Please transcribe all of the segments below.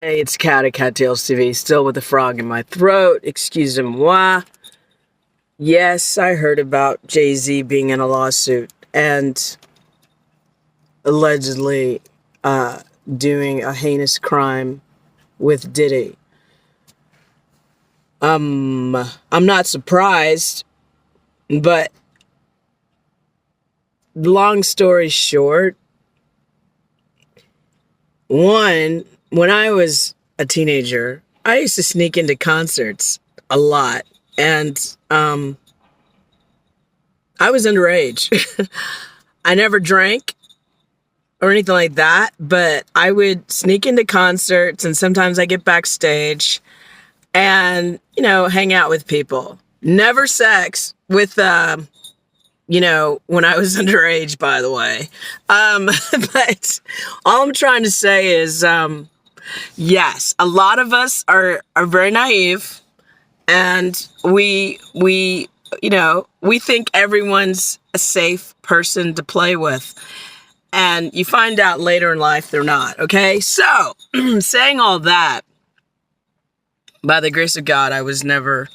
Hey, it's Kat at Kattalestv, still with a frog in my throat. Excusez-moi. Yes, I heard about Jay-Z being in a lawsuit and allegedly doing a heinous crime with Diddy. I'm not surprised, but long story short, when I was a teenager, I used to sneak into concerts a lot, and I was underage. I never drank or anything like that, but I would sneak into concerts and sometimes I get backstage and, hang out with people. Never sex with, when I was underage, by the way. But all I'm trying to say is, yes, a lot of us are very naive and we think everyone's a safe person to play with. And you find out later in life they're not, okay? So, saying all that, by the grace of God, I was never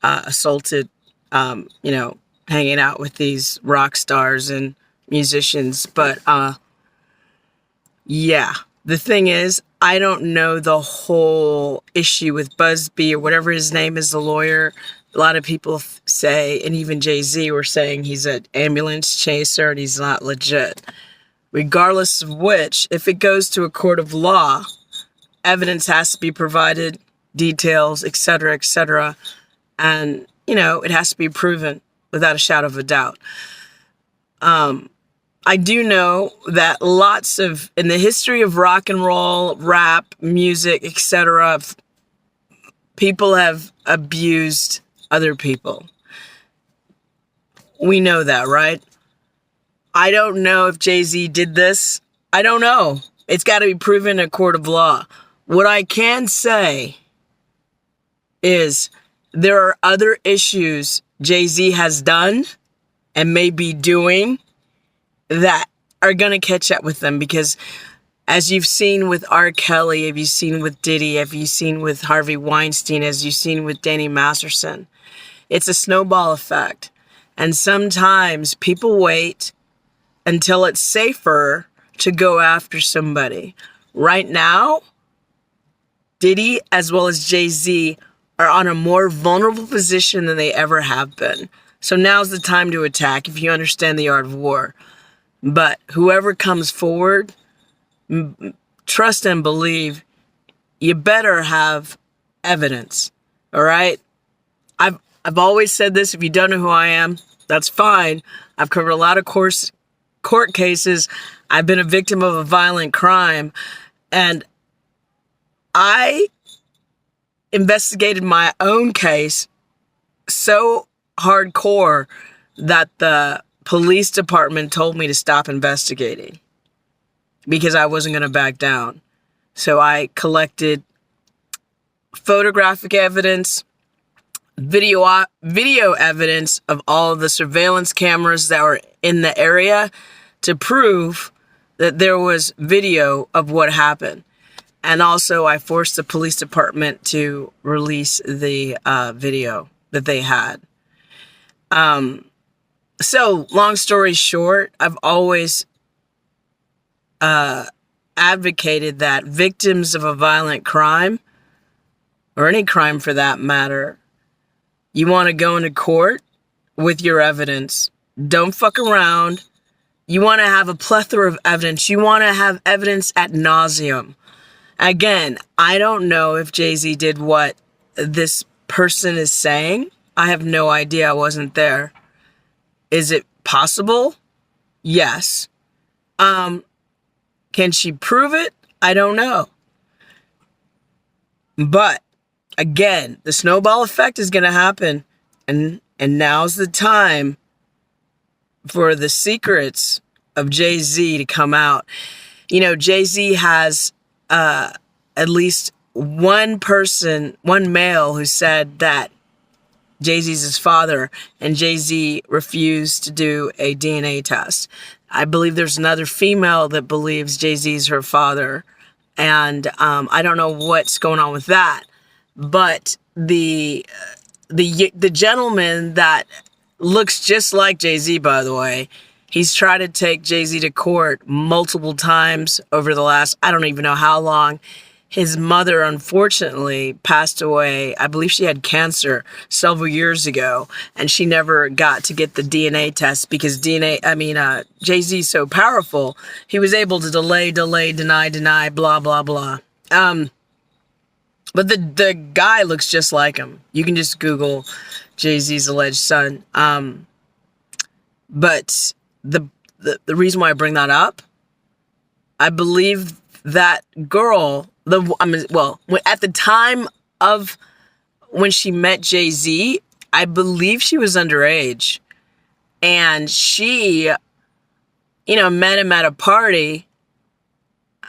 assaulted, hanging out with these rock stars and musicians. But, yeah, the thing is, I don't know the whole issue with Busby or whatever his name is, the lawyer. A lot of people say, and even Jay-Z were saying he's an ambulance chaser and he's not legit. Regardless of which, if it goes to a court of law, evidence has to be provided, details, etc., and, it has to be proven without a shadow of a doubt. I do know that in the history of rock and roll, rap, music, etc., people have abused other people. We know that, right? I don't know if Jay-Z did this. I don't know. It's got to be proven in a court of law. What I can say is there are other issues Jay-Z has done and may be doing that are going to catch up with them, because as you've seen with R. Kelly, have you seen with Diddy, have you seen with Harvey Weinstein, as you've seen with Danny Masterson, it's a snowball effect. And sometimes people wait until it's safer to go after somebody. Right now, Diddy as well as Jay-Z are on a more vulnerable position than they ever have been. So now's the time to attack if you understand the art of war. But whoever comes forward, trust and believe, you better have evidence. All right? I've always said this. If you don't know who I am, that's fine. I've covered a lot of court cases. I've been a victim of a violent crime, and I investigated my own case so hardcore that the police department told me to stop investigating because I wasn't going to back down. So I collected photographic evidence, video evidence of all of the surveillance cameras that were in the area to prove that there was video of what happened. And also I forced the police department to release the video that they had. So long story short, I've always advocated that victims of a violent crime, or any crime for that matter, you want to go into court with your evidence. Don't fuck around. You want to have a plethora of evidence. You want to have evidence ad nauseum. Again, I don't know if Jay-Z did what this person is saying. I have no idea. I wasn't there. Is it possible? Yes. Can she prove it? I don't know. But again, the snowball effect is going to happen, and now's the time for the secrets of Jay-Z to come out. Jay-Z has at least one male who said that Jay-Z's his father, and Jay-Z refused to do a DNA test. I believe there's another female that believes Jay-Z's her father. And I don't know what's going on with that. But the gentleman that looks just like Jay-Z, by the way, he's tried to take Jay-Z to court multiple times over the last, I don't even know how long. His mother, unfortunately, passed away. I believe she had cancer several years ago, and she never got to get the DNA test because Jay-Z's so powerful, he was able to delay, deny, blah, blah, blah. But the guy looks just like him. You can just Google Jay-Z's alleged son. But the reason why I bring that up, I believe that girl, at the time of when she met Jay-Z, I believe she was underage. And she, met him at a party.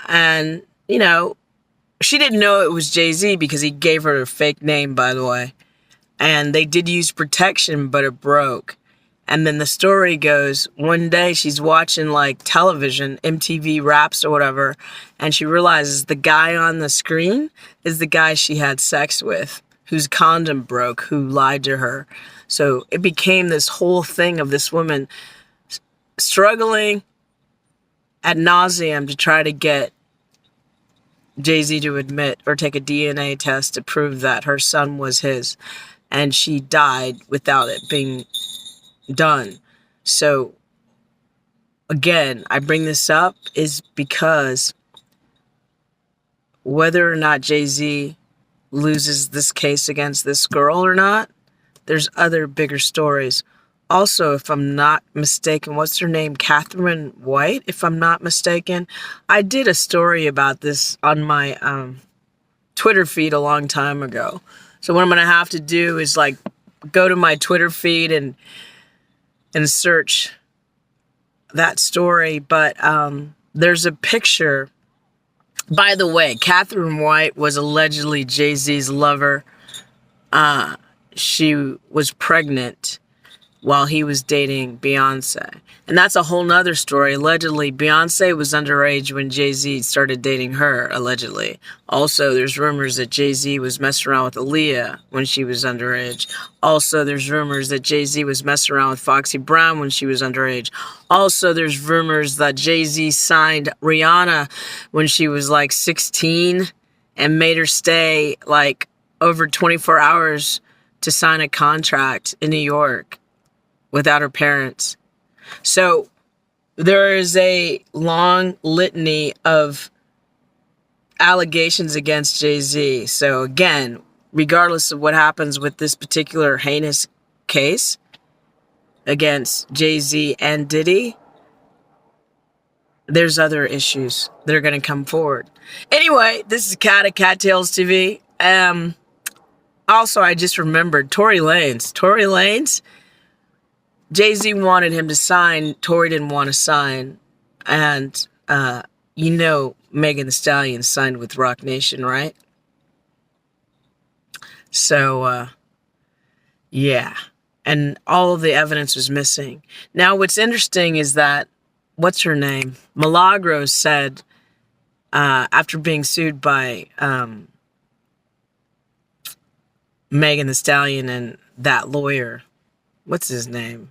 And, she didn't know it was Jay-Z because he gave her a fake name, by the way. And they did use protection, but it broke. And then the story goes, one day she's watching like television, MTV Raps or whatever, and she realizes the guy on the screen is the guy she had sex with, whose condom broke, who lied to her. So it became this whole thing of this woman struggling ad nauseum to try to get Jay-Z to admit or take a DNA test to prove that her son was his. And she died without it being done. So again, I bring this up is because whether or not Jay-Z loses this case against this girl or not, there's other bigger stories. Also, if I'm not mistaken, what's her name? Catherine White, if I'm not mistaken. I did a story about this on my Twitter feed a long time ago. So what I'm going to have to do is like go to my Twitter feed and search that story. But there's a picture. By the way, Catherine White was allegedly Jay-Z's lover. She was pregnant while he was dating Beyonce. And that's a whole nother story. Allegedly, Beyonce was underage when Jay-Z started dating her, allegedly. Also, there's rumors that Jay-Z was messing around with Aaliyah when she was underage. Also, there's rumors that Jay-Z was messing around with Foxy Brown when she was underage. Also, there's rumors that Jay-Z signed Rihanna when she was like 16 and made her stay like over 24 hours to sign a contract in New York without her parents. So there is a long litany of allegations against Jay-Z. So again, regardless of what happens with this particular heinous case against Jay-Z and Diddy, there's other issues that are going to come forward. Anyway, this is Kat at Kattalestv. Also, I just remembered Tory Lanez. Jay-Z wanted him to sign. Tory didn't want to sign. And, Megan Thee Stallion signed with Roc Nation, right? So, yeah. And all of the evidence was missing. Now, what's interesting is that, what's her name? Milagros said, after being sued by Megan Thee Stallion and that lawyer, what's his name?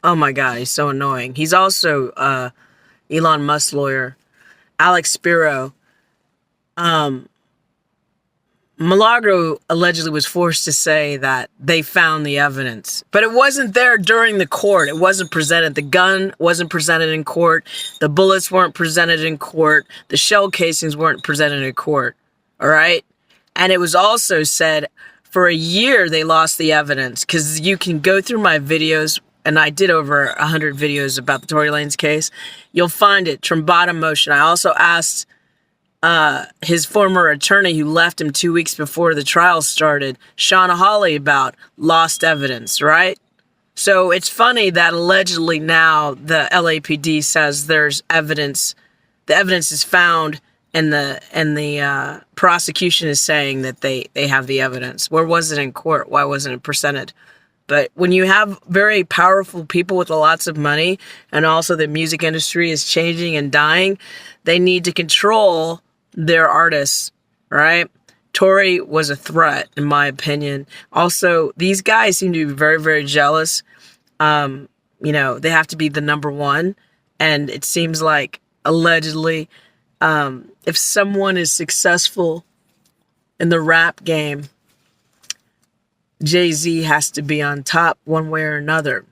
Oh my God, he's so annoying. He's also Elon Musk's lawyer, Alex Spiro. Milagro allegedly was forced to say that they found the evidence, but it wasn't there during the court. It wasn't presented. The gun wasn't presented in court. The bullets weren't presented in court. The shell casings weren't presented in court. All right. And it was also said for a year they lost the evidence, because you can go through my videos, and I did over 100 videos about the Tory Lanez case. You'll find it, Trombata motion. I also asked his former attorney, who left him 2 weeks before the trial started, Shauna Hawley, about lost evidence, right? So it's funny that allegedly now the LAPD says there's evidence. The evidence is found, and the prosecution is saying that they have the evidence. Where was it in court? Why wasn't it presented? But when you have very powerful people with lots of money, and also the music industry is changing and dying, they need to control They're artists, right? Tory was a threat, in my opinion. Also, these guys seem to be very, very jealous. They have to be the number one. And it seems like, allegedly, if someone is successful in the rap game, Jay-Z has to be on top one way or another,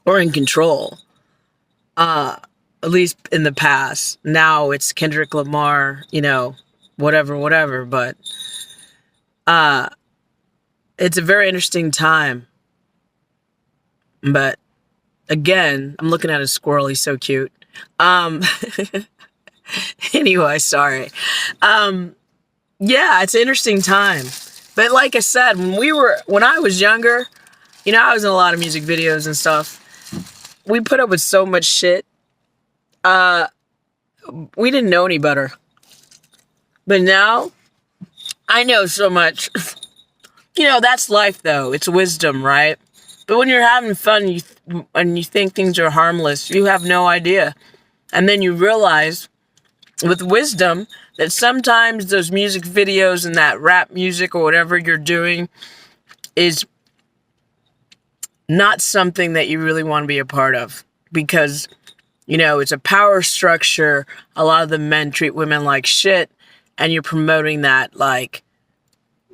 or in control. At least in the past. Now it's Kendrick Lamar, whatever. But it's a very interesting time. But again, I'm looking at a squirrel. He's so cute. Anyway, sorry. Yeah, it's an interesting time. But like I said, when I was younger, I was in a lot of music videos and stuff. We put up with so much shit. We didn't know any better. But now, I know so much. That's life though. It's wisdom, right? But when you're having fun and you think things are harmless, you have no idea. And then you realize with wisdom that sometimes those music videos and that rap music or whatever you're doing is not something that you really want to be a part of. Because, it's a power structure. A lot of the men treat women like shit. And you're promoting that, like,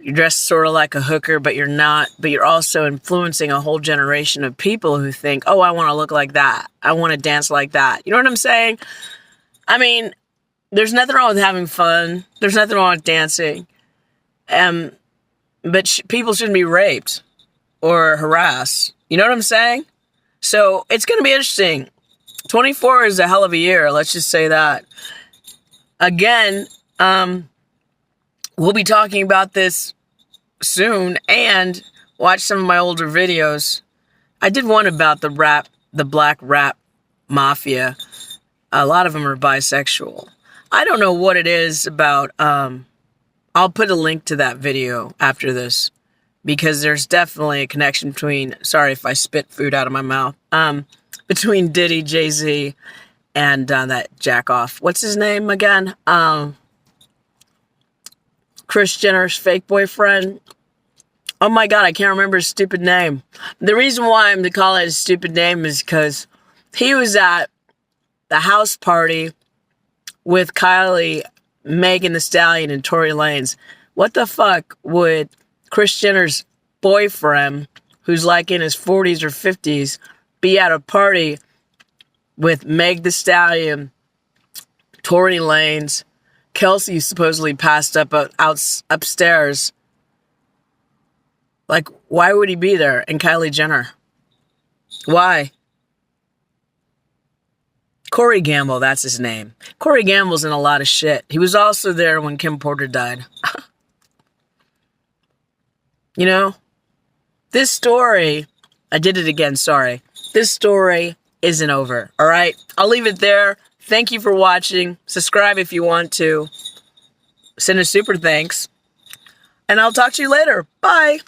you're dressed sort of like a hooker, but you're not. But you're also influencing a whole generation of people who think, oh, I want to look like that. I want to dance like that. You know what I'm saying? I mean, there's nothing wrong with having fun. There's nothing wrong with dancing. But people shouldn't be raped or harassed. You know what I'm saying? So it's going to be interesting. 24 is a hell of a year. Let's just say that. Again, we'll be talking about this soon, and watch some of my older videos. I did one about the black rap mafia. A lot of them are bisexual. I don't know what it is about. I'll put a link to that video after this, because there's definitely a connection between, sorry if I spit food out of my mouth, between Diddy, Jay-Z, and that jack-off. What's his name again? Kris Jenner's fake boyfriend. Oh my god, I can't remember his stupid name. The reason why I'm to call it a stupid name is because he was at the house party with Kylie, Megan Thee Stallion, and Tory Lanez. What the fuck would Kris Jenner's boyfriend, who's like in his 40s or 50s, be at a party with Meg Thee Stallion, Tory Lanez, Kelsey supposedly passed up upstairs? Like, why would he be there? And Kylie Jenner? Why? Corey Gamble, that's his name. Corey Gamble's in a lot of shit. He was also there when Kim Porter died. This story, I did it again, sorry. This story isn't over, all right? I'll leave it there. Thank you for watching. Subscribe if you want to. Send a super thanks. And I'll talk to you later. Bye.